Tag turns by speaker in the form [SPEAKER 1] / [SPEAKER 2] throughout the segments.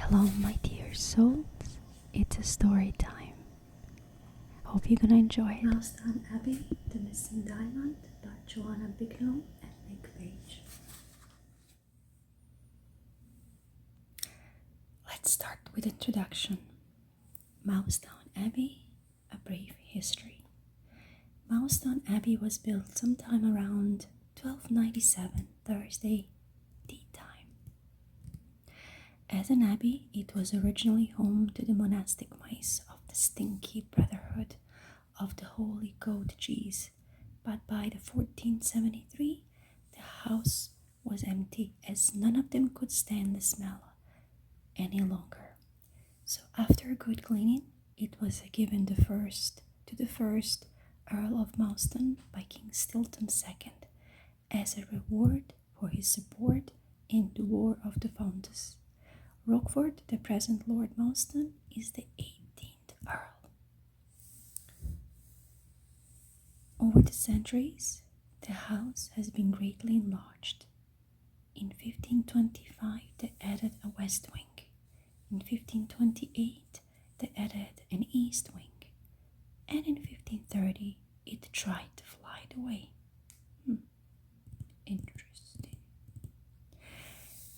[SPEAKER 1] Hello, my dear souls. It's a story time. Hope you're gonna enjoy it.
[SPEAKER 2] Milestone Abbey, The Missing Diamond by Joanna Bigelow and Nick Page. Let's start with introduction. Milestone Abbey, a brief history. Milestone Abbey was built sometime around 1297 Thursday tea time. As an abbey, it was originally home to the monastic mice of the Stinky Brotherhood of the Holy Goat Cheese, but by the 1473 the house was empty as none of them could stand the smell any longer. So after a good cleaning, it was given to the first Earl of Mouston by King Stilton II as a reward for his support in the War of the Fountas. Rochford, the present Lord Mouston, is the 18th Earl. Over the centuries, the house has been greatly enlarged. In 1525, they added a west wing. In 1528, they added an east wing. And in 1530, it tried to fly away. Interesting.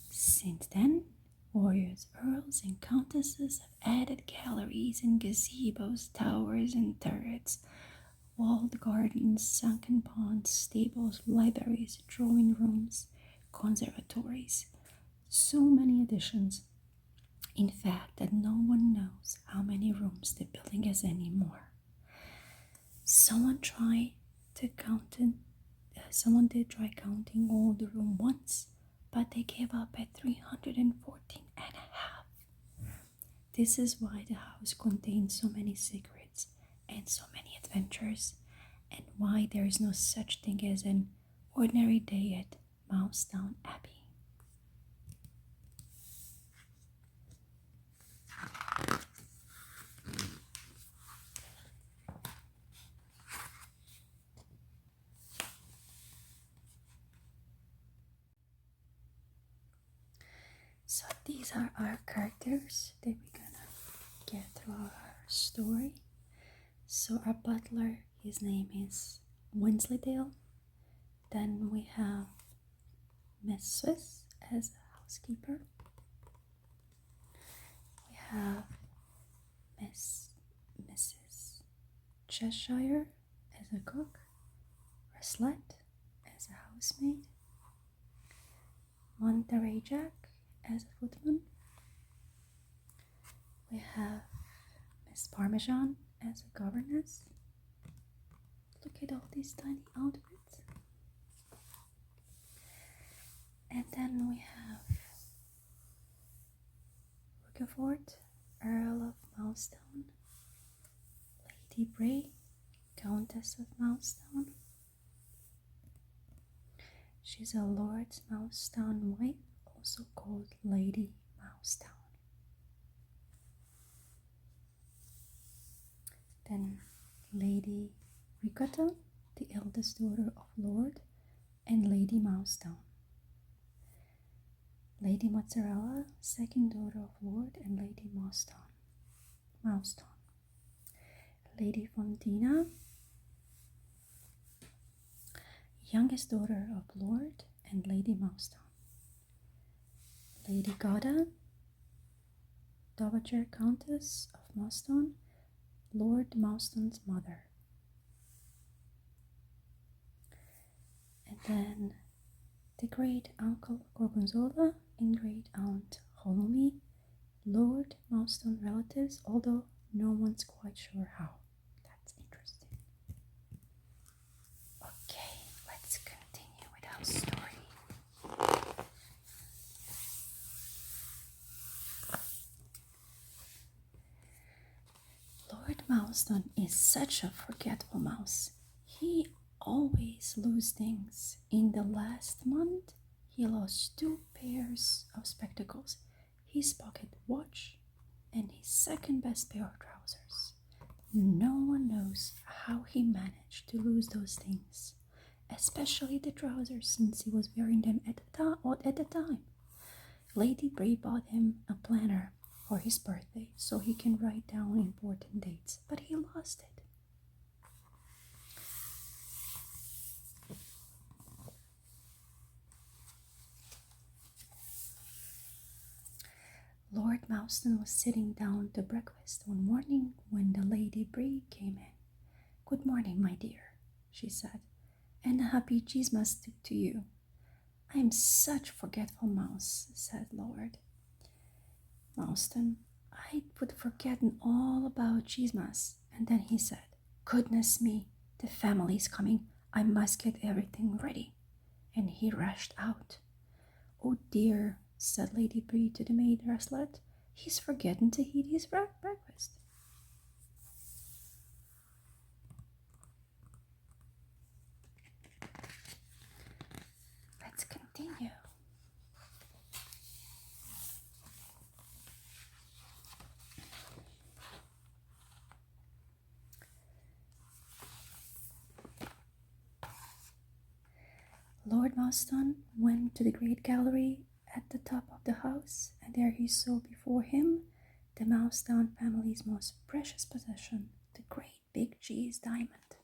[SPEAKER 2] Since then, warriors, earls, and countesses have added galleries and gazebos, towers and turrets, walled gardens, sunken ponds, stables, libraries, drawing rooms, conservatories. So many additions, in fact, that no one knows how many rooms the building has anymore. Someone did try counting all the rooms once, but they gave up at 314 and a half. This is why the house contains so many secrets and so many adventures, and why there is no such thing as an ordinary day at Mousetown Abbey. So these are our characters that we're gonna get through our story. So our butler, his name is Wensleydale. Then we have Miss Swiss as a housekeeper. We have Mrs. Cheshire as a cook. Reslet as a housemaid. Monterey Jack as a footman. We have Miss Parmesan as a governess. Look at all these tiny outfits. And then we have Rochefort, Earl of Mousetown, Lady Bray, Countess of Mousetown. She's a Lord Mousetown wife, also called Lady Mousetown. Then Lady Ricotta, the eldest daughter of Lord and Lady Mousetown. Lady Mozzarella, second daughter of Lord and Lady Mousetown. Lady Fontina, youngest daughter of Lord and Lady Mousetown. Lady Goda, Dowager Countess of Mousetown, Lord Mousetown's mother. And then the great uncle Gorgonzola and great aunt Holomy, Lord Mousetown relatives, although no one's quite sure how. That's interesting. Okay, let's continue with our story. Lord Mousetown is such a forgetful mouse. He always loses things. In the last month, he lost 2 pairs of spectacles, his pocket watch, and his second best pair of trousers. No one knows how he managed to lose those things, especially the trousers, since he was wearing them at the time. Lady Bree bought him a planner for his birthday so he can write down important dates, but he lost it. Lord Mouston was sitting down to breakfast one morning when the Lady Bree came in. "Good morning, my dear," she said, "and a happy Cheesemas to you." "I am such a forgetful mouse," said Lord Mouston. "I would forgotten all about Cheesemas." And then he said, "Goodness me, the family's coming. I must get everything ready." And he rushed out. "Oh dear," said Lady Bree to the maid Rustlet, "he's forgetting to eat his breakfast." Let's continue. Lord Mouston went to the great gallery at the top of the house, and there he saw before him the Mousedown family's most precious possession, the great big cheese diamond.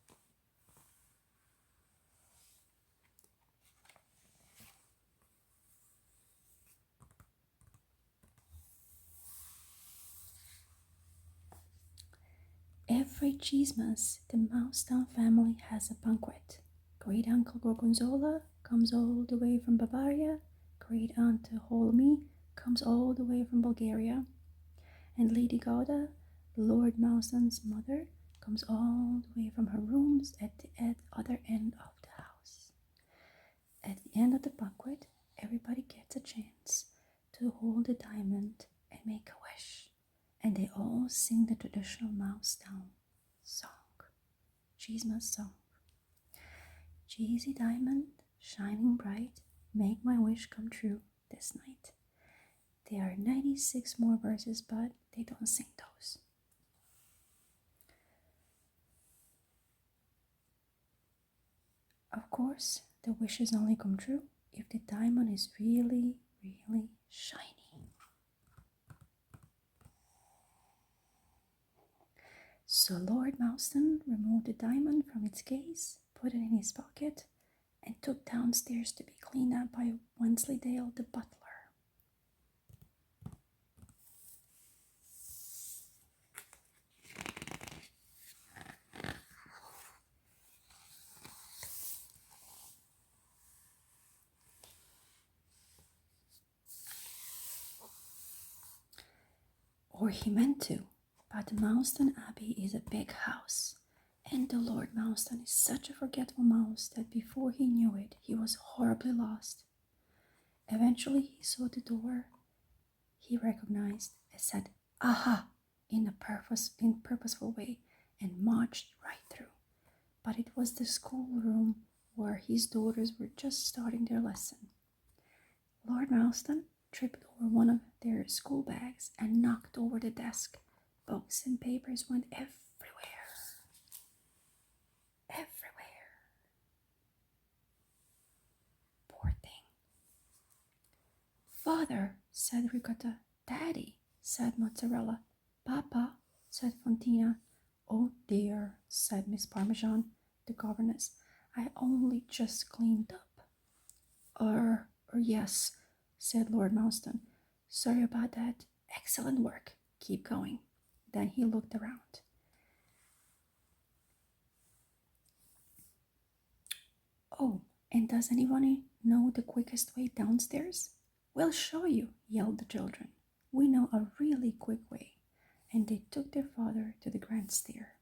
[SPEAKER 2] Every Cheesemas, the Mousedown family has a banquet. Great Uncle Gorgonzola comes all the way from Bavaria. Great Aunt Holmy comes all the way from Bulgaria. And Lady Gauda, Lord Mouseton's mother, comes all the way from her rooms at the other end of the house. At the end of the banquet, everybody gets a chance to hold the diamond and make a wish. And they all sing the traditional Mousedown song, Cheesemas song. "Cheesy diamond, shining bright, make my wish come true this night." There are 96 more verses, but they don't sing those. Of course, the wishes only come true if the diamond is really, really shiny. So Lord Mouston removed the diamond from its case, put it in his pocket, and took downstairs to be cleaned up by Wensleydale the butler. Or he meant to, but the Mouseton Abbey is a big house, and the Lord Mouston is such a forgetful mouse that before he knew it, he was horribly lost. Eventually he saw the door he recognized and said, "Aha!" in a purposeful way, and marched right through. But it was the schoolroom where his daughters were just starting their lesson. Lord Mouston tripped over one of their school bags and knocked over the desk. Books and papers went everywhere. Everywhere. Poor thing. "Father," said Ricotta. "Daddy," said Mozzarella. "Papa," said Fontina. "Oh dear," said Miss Parmesan, the governess. "I only just cleaned up." Yes," said Lord Mouston. "Sorry about that. Excellent work. Keep going." Then he looked around. "Oh, and does anyone know the quickest way downstairs?" "We'll show you," yelled the children. "We know a really quick way." And they took their father to the grand stair.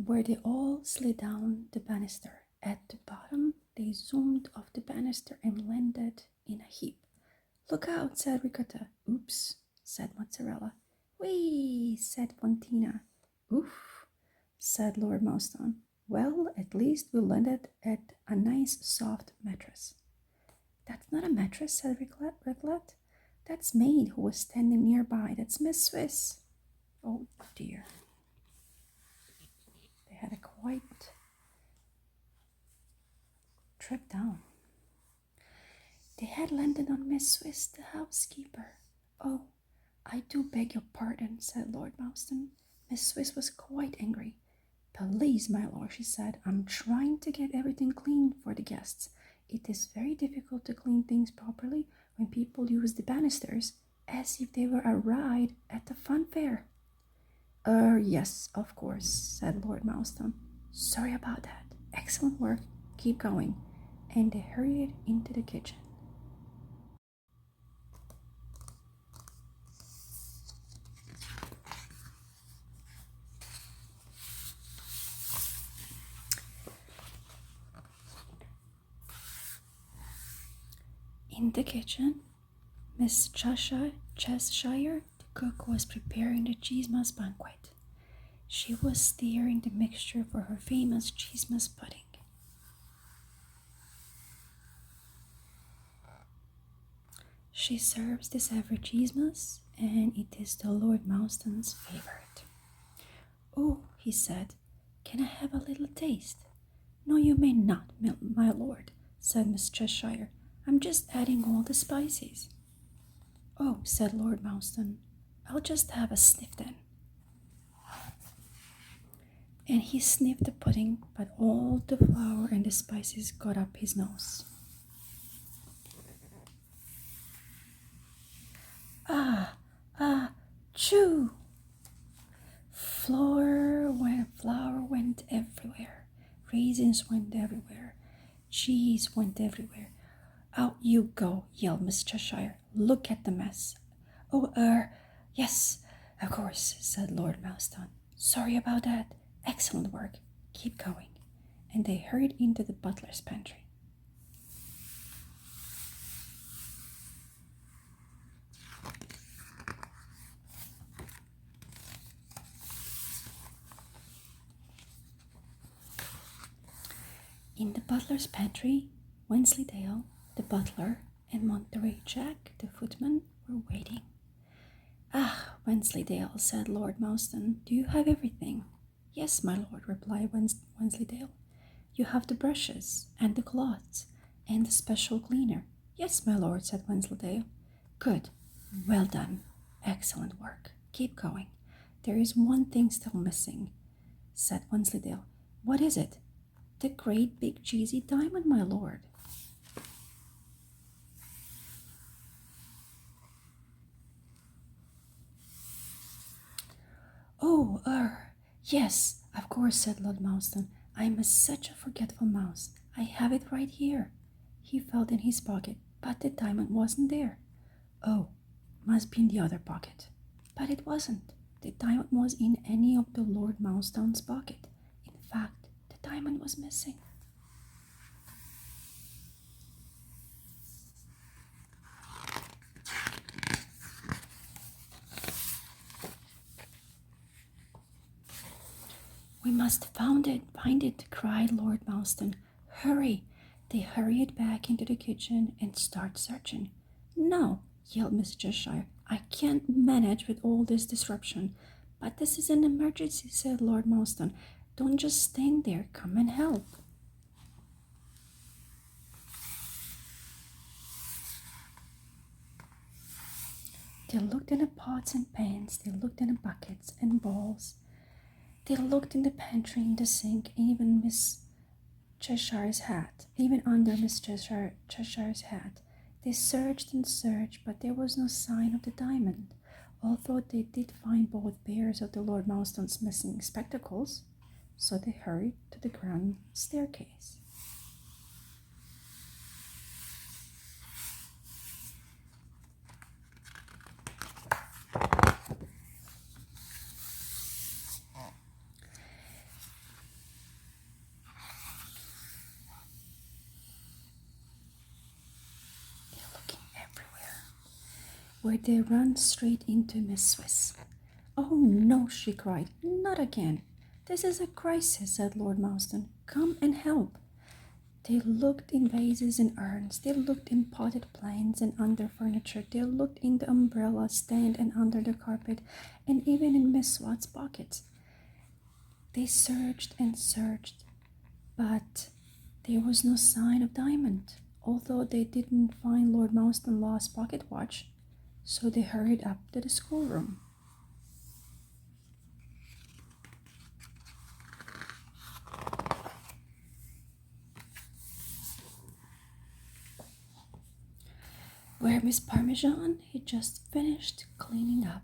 [SPEAKER 2] Where they all slid down the banister. At the bottom, they zoomed off the banister and landed in a heap. "Look out," said Ricotta. "Oops," said Mozzarella. "Whee," said Fontina. "Oof," said Lord Mouston. Well, at least we landed at a nice soft mattress. That's not a mattress, said Reglet. That's Maid, who was standing nearby. That's Miss Swiss. Oh dear. They had a quite trip down. They had landed on Miss Swiss, the housekeeper. Oh, I do beg your pardon, said Lord Mouston. Miss Swiss was quite angry. Please, my lord, she said, I'm trying to get everything clean for the guests. It is very difficult to clean things properly when people use the banisters as if they were a ride at the fun fair. Yes, of course, said Lord Mouston. Sorry about that. Excellent work. Keep going. And they hurried into the kitchen. In the kitchen, Miss Cheshire, the cook, was preparing the Cheesemas banquet. She was stirring the mixture for her famous Cheesemas pudding. She serves this every Cheesemas, and it is the Lord Mouston's favorite. Oh, he said, can I have a little taste? No, you may not, my lord, said Miss Cheshire. I'm just adding all the spices. Oh, said Lord Mouston, I'll just have a sniff then. And he sniffed the pudding, but all the flour and the spices got up his nose. Chew! Flour went everywhere. Raisins went everywhere. Cheese went everywhere. Out you go, yelled Miss Cheshire. Look at the mess. Oh, yes, of course, said Lord Mouston. Sorry about that. Excellent work. Keep going. And they hurried into the butler's pantry. In the butler's pantry, Wensleydale, the butler, and Monterey Jack, the footman, were waiting. Ah, Wensleydale, said Lord Mouston, do you have everything? Yes, my lord, replied Wensleydale. You have the brushes, and the cloths, and the special cleaner. Yes, my lord, said Wensleydale. Good. Well done. Excellent work. Keep going. There is one thing still missing, said Wensleydale. What is it? The great big cheesy diamond, my lord. Oh, yes, of course, said Lord Mouston. I'm such a forgetful mouse. I have it right here. He felt in his pocket, but the diamond wasn't there. Oh, must be in the other pocket. But it wasn't. The diamond was in any of the Lord Mouseton's pocket. In fact, the diamond was missing. We must find it, cried Lord Mouston. Hurry! They hurried back into the kitchen and started searching. No, yelled Miss Cheshire. I can't manage with all this disruption. But this is an emergency, said Lord Mouston. Don't just stand there. Come and help. They looked in the pots and pans. They looked in the buckets and bowls. They looked in the pantry, in the sink, even Miss Cheshire's hat, even under Miss Cheshire's hat. They searched and searched, but there was no sign of the diamond, although they did find both pairs of the Lord Mouston's missing spectacles. So they hurried to the grand staircase. Where they ran straight into Miss Swiss. Oh no, she cried, not again. "This is a crisis," said Lord Mouston. "Come and help." They looked in vases and urns, they looked in potted plants and under furniture, they looked in the umbrella stand and under the carpet, and even in Miss Swatt's pockets. They searched and searched, but there was no sign of Diamond, although they didn't find Lord Mouston's lost pocket watch, so they hurried up to the schoolroom. Where Miss Parmesan had just finished cleaning up.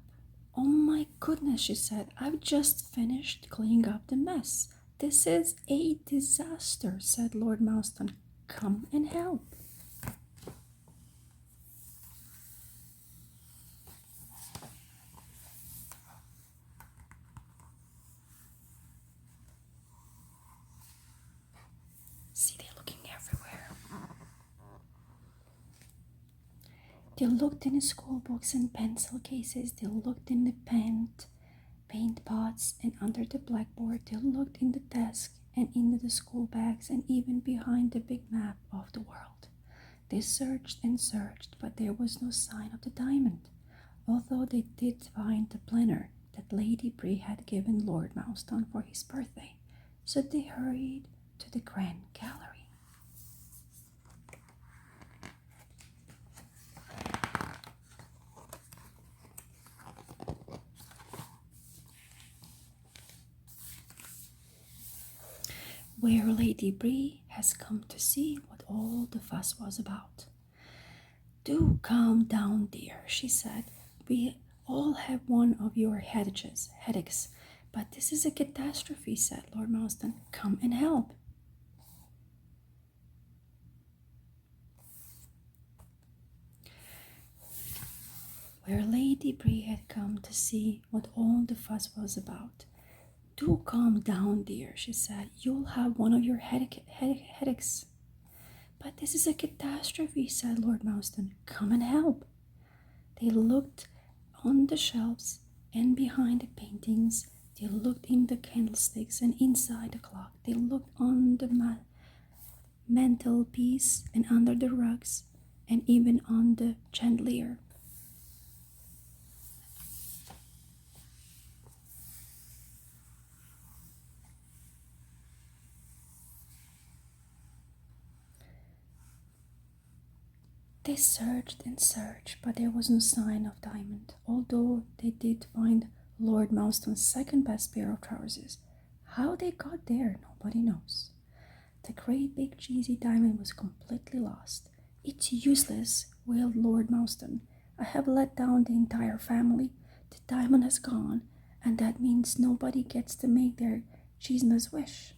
[SPEAKER 2] "Oh my goodness," she said, "I've just finished cleaning up the mess. This is a disaster," said Lord Mouston. "Come and help." See, they're looking everywhere. They looked in the school books and pencil cases. They looked in the paint pots and under the blackboard. They looked in the desk and into the school bags and even behind the big map of the world. They searched and searched, but there was no sign of the diamond, although they did find the planner that Lady Bree had given Lord Mouston for his birthday. So they hurried to the Grand Gallery. Where Lady Bree has come to see what all the fuss was about. "Do calm down, dear," she said. "We all have one of your headaches, but this is a catastrophe," said Lord Mouston. "Come and help." Where Lady Bree had come to see what all the fuss was about. "Do calm down, dear," she said. "You'll have one of your headaches." "But this is a catastrophe," said Lord Mouston. "Come and help." They looked on the shelves and behind the paintings. They looked in the candlesticks and inside the clock. They looked on the mantelpiece and under the rugs and even on the chandelier. They searched and searched, but there was no sign of Diamond, although they did find Lord Mouston's second best pair of trousers. How they got there, nobody knows. The great big cheesy Diamond was completely lost. "It's useless," wailed Lord Mouston. "I have let down the entire family. The diamond has gone, and that means nobody gets to make their Cheesema's wish."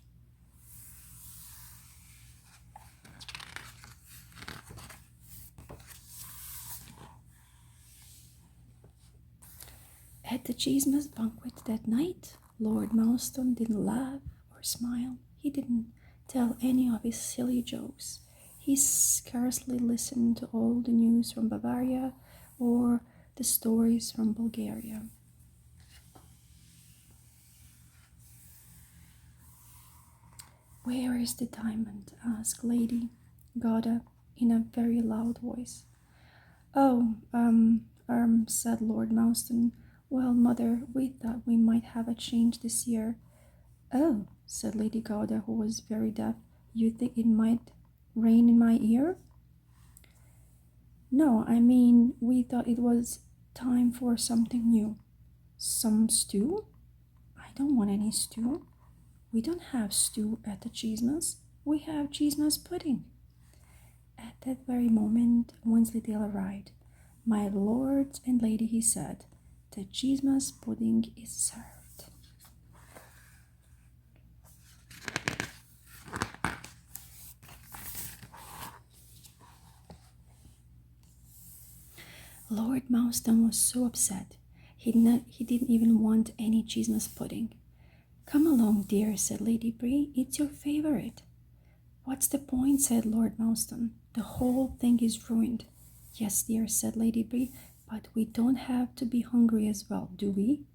[SPEAKER 2] At the Cheesema's banquet that night, Lord Mouston didn't laugh or smile. He didn't tell any of his silly jokes. He scarcely listened to all the news from Bavaria or the stories from Bulgaria. "Where is the diamond?" asked Lady Gauda in a very loud voice. "Oh, said Lord Mouston. "Well, Mother, we thought we might have a change this year." "Oh," said Lady Gauda, who was very deaf, "you think it might rain in my ear?" "No, I mean, we thought it was time for something new." "Some stew?" "I don't want any stew." "We don't have stew at the Cheesema's. We have Cheesema's pudding." At that very moment, Wensleydale arrived. "My lords and lady," he said, "the Cheesema's pudding is served." Lord Mouston was so upset. He didn't even want any Cheesema's pudding. "Come along, dear," said Lady Bree. "It's your favorite." "What's the point?" said Lord Mouston. "The whole thing is ruined." "Yes, dear," said Lady Bree, "but we don't have to be hungry as well, do we?"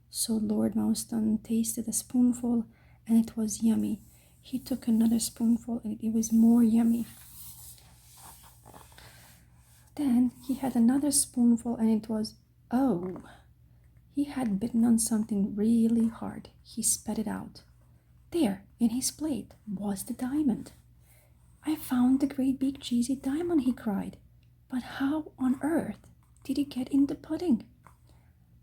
[SPEAKER 2] So Lord Mouston tasted a spoonful and it was yummy. He took another spoonful and it was more yummy. Then he had another spoonful and it was, oh, he had bitten on something really hard. He spat it out. There, in his plate, was the diamond. I found the great big cheesy diamond, he cried. But how on earth did it get in the pudding?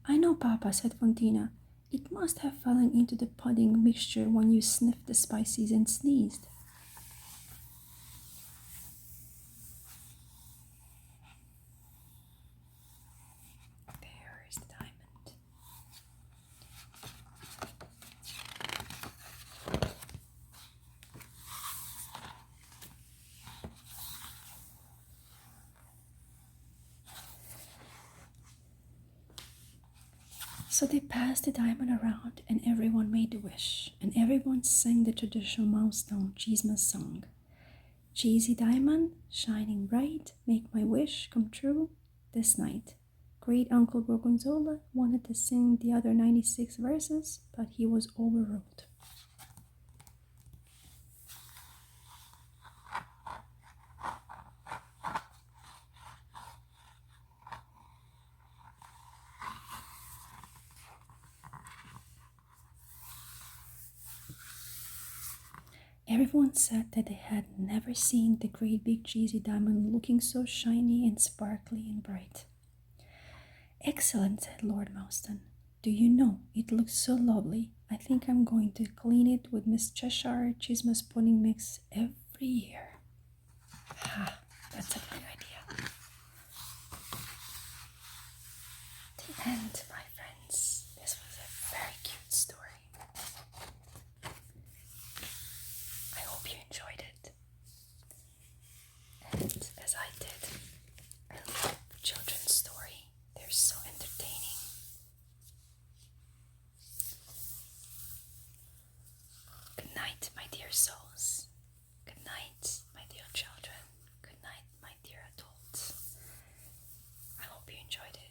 [SPEAKER 2] I know, Papa, said Fontina. It must have fallen into the pudding mixture when you sniffed the spices and sneezed. There is the diamond. So they passed the diamond around and everyone made a wish, and everyone sang the traditional Milestone Cheesemas song. Cheesy diamond, shining bright, make my wish come true this night. Great Uncle Gorgonzola wanted to sing the other 96 verses, but he was overruled. Everyone said that they had never seen the great big cheesy diamond looking so shiny and sparkly and bright. Excellent, said Lord Mouston. Do you know, it looks so lovely. I think I'm going to clean it with Miss Cheshire Cheesemas pudding mix every year. Ha, that's a good idea. The end, my friends. This was a very cute story. I hope you enjoyed it. And as I did, I love children's story. They're so entertaining. Good night, my dear souls. Good night, my dear children. Good night, my dear adults. I hope you enjoyed it.